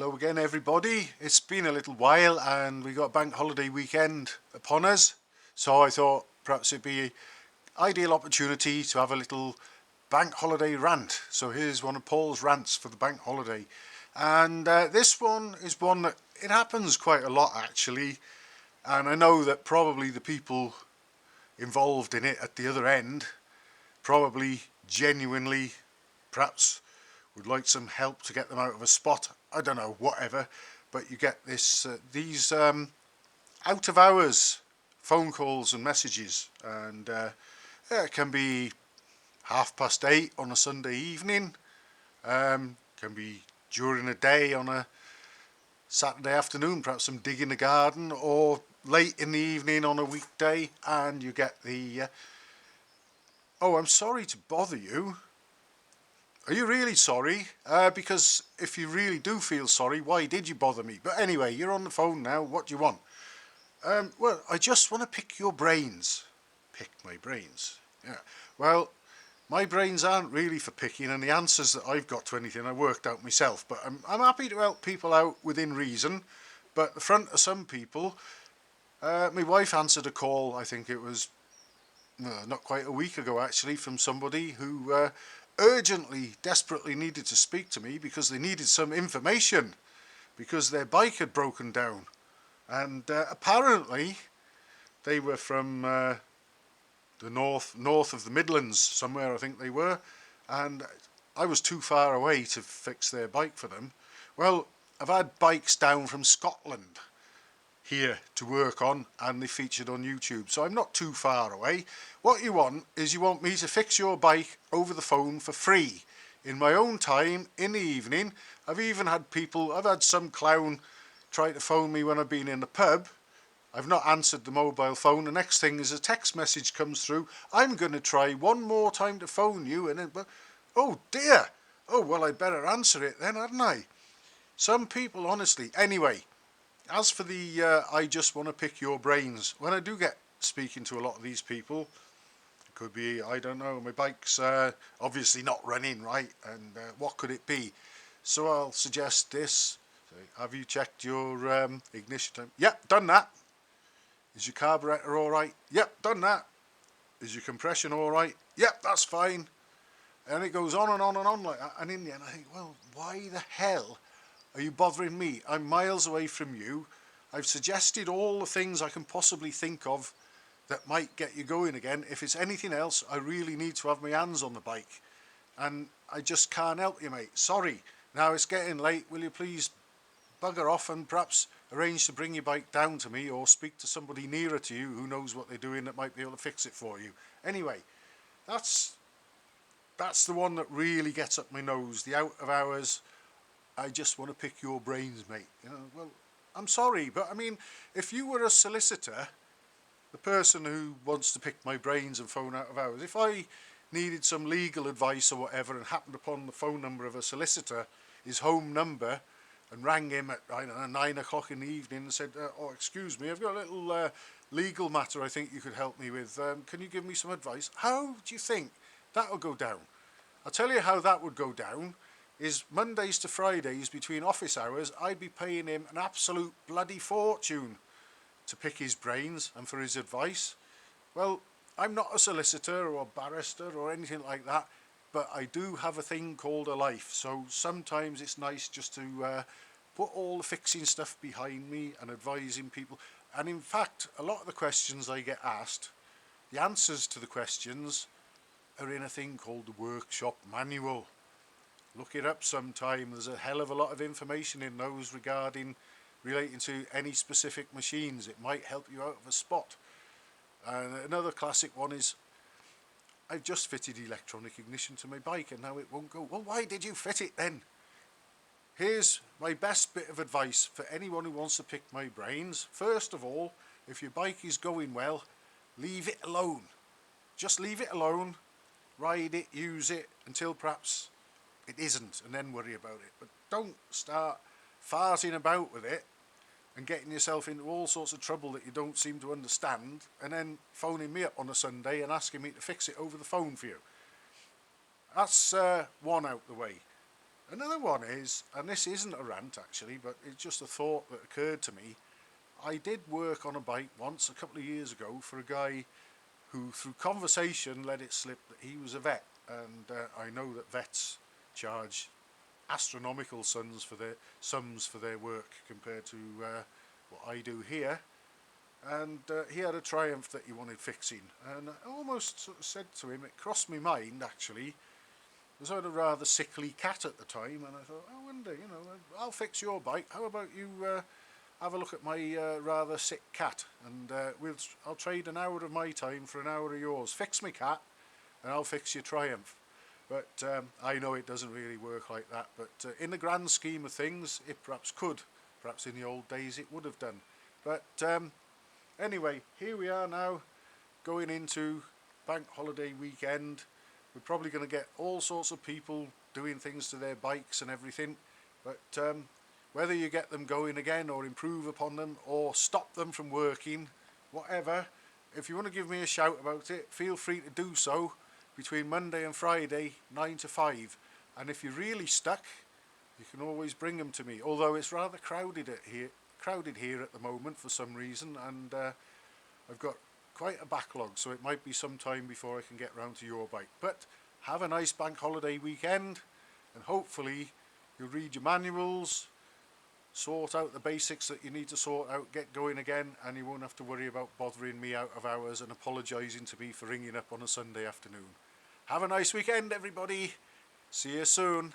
Hello again, everybody. It's been a little while and we got a bank holiday weekend upon us, so I thought perhaps it'd be an ideal opportunity to have a little bank holiday rant. So here's one of Paul's rants for the bank holiday, and this one is one that it happens quite a lot actually, and I know that probably the people involved in it at the other end probably genuinely perhaps would like some help to get them out of a spot. I don't know, whatever. But you get these out of hours phone calls and messages, and yeah, it can be 8:30 on a Sunday evening, can be during a day on a Saturday afternoon, perhaps some dig in the garden, or late in the evening on a weekday, and you get the oh, I'm sorry to bother you. Are you really sorry? Because if you really do feel sorry, why did you bother me? But anyway, you're on the phone now. What do you want? Well, I just want to pick your brains. Pick my brains? Yeah. Well, my brains aren't really for picking, and the answers that I've got to anything I worked out myself. But I'm happy to help people out within reason. But the front of some people, my wife answered a call, I think it was not quite a week ago actually, from somebody who urgently, desperately needed to speak to me because they needed some information because their bike had broken down, and apparently they were from the north of the Midlands somewhere, I think they were, and I was too far away to fix their bike for them. Well, I've had bikes down from Scotland here to work on, and they featured on YouTube, so I'm not too far away. What you want is you want me to fix your bike over the phone for free in my own time in the evening. I've had some clown try to phone me when I've been in the pub. I've not answered the mobile phone. The next thing is a text message comes through. I'm going to try one more time to phone you, and then, oh dear, oh well, I better answer it then, hadn't I? Some people, honestly. Anyway, as for the I just want to pick your brains, when I do get speaking to a lot of these people, it could be, I don't know, my bike's obviously not running right, and what could it be? So I'll suggest this. Have you checked your ignition time? Yep, done that. Is your carburetor alright? Yep, done that. Is your compression alright? Yep, that's fine. And it goes on and on and on like that, and in the end I think, well, why the hell are you bothering me? I'm miles away from you. I've suggested all the things I can possibly think of that might get you going again. If it's anything else, I really need to have my hands on the bike, and I just can't help you, mate. Sorry. Now it's getting late. Will you please bugger off and perhaps arrange to bring your bike down to me, or speak to somebody nearer to you who knows what they're doing that might be able to fix it for you. Anyway, that's the one that really gets up my nose. The out of hours, I just want to pick your brains, mate. You know, well, I'm sorry, but I mean, if you were a solicitor, the person who wants to pick my brains and phone out of hours, if I needed some legal advice or whatever and happened upon the phone number of a solicitor, his home number, and rang him at, I don't know, 9 o'clock in the evening and said, oh, excuse me, I've got a little legal matter I think you could help me with. Can you give me some advice? How do you think that would go down? I'll tell you how that would go down. Is Mondays to Fridays between office hours, I'd be paying him an absolute bloody fortune to pick his brains and for his advice. Well, I'm not a solicitor or a barrister or anything like that, but I do have a thing called a life, so sometimes it's nice just to put all the fixing stuff behind me and advising people. And in fact, a lot of the questions I get asked, the answers to the questions are in a thing called the workshop manual. Look it up sometime. There's a hell of a lot of information in those relating to any specific machines. It might help you out of a spot. And another classic one is, I've just fitted electronic ignition to my bike and now it won't go. Well, why did you fit it then? Here's my best bit of advice for anyone who wants to pick my brains. First of all, if your bike is going well, leave it alone. Just leave it alone. Ride it, use it until perhaps it isn't, and then worry about it. But don't start farting about with it and getting yourself into all sorts of trouble that you don't seem to understand, and then phoning me up on a Sunday and asking me to fix it over the phone for you. That's one out the way. Another one is, and this isn't a rant actually, but it's just a thought that occurred to me. I did work on a bike once a couple of years ago for a guy who through conversation let it slip that he was a vet, and I know that vets charge astronomical sums for their work compared to what I do here. And he had a Triumph that he wanted fixing, and I almost sort of said to him, it crossed my mind actually, because I had a rather sickly cat at the time, and I thought, I wonder, you know, I'll fix your bike, how about you have a look at my rather sick cat, and I'll trade an hour of my time for an hour of yours. Fix my cat and I'll fix your Triumph. But I know it doesn't really work like that, but in the grand scheme of things it perhaps could. Perhaps in the old days it would have done. But anyway, here we are now, going into bank holiday weekend. We're probably going to get all sorts of people doing things to their bikes and everything, but whether you get them going again or improve upon them or stop them from working, whatever, if you want to give me a shout about it, feel free to do so between Monday and Friday 9 to 5, and if you're really stuck you can always bring them to me, although it's rather crowded here at the moment for some reason, and I've got quite a backlog, so it might be some time before I can get round to your bike. But have a nice bank holiday weekend, and hopefully you'll read your manuals, sort out the basics that you need to sort out, get going again, and you won't have to worry about bothering me out of hours and apologising to me for ringing up on a Sunday afternoon. Have a nice weekend everybody, see you soon.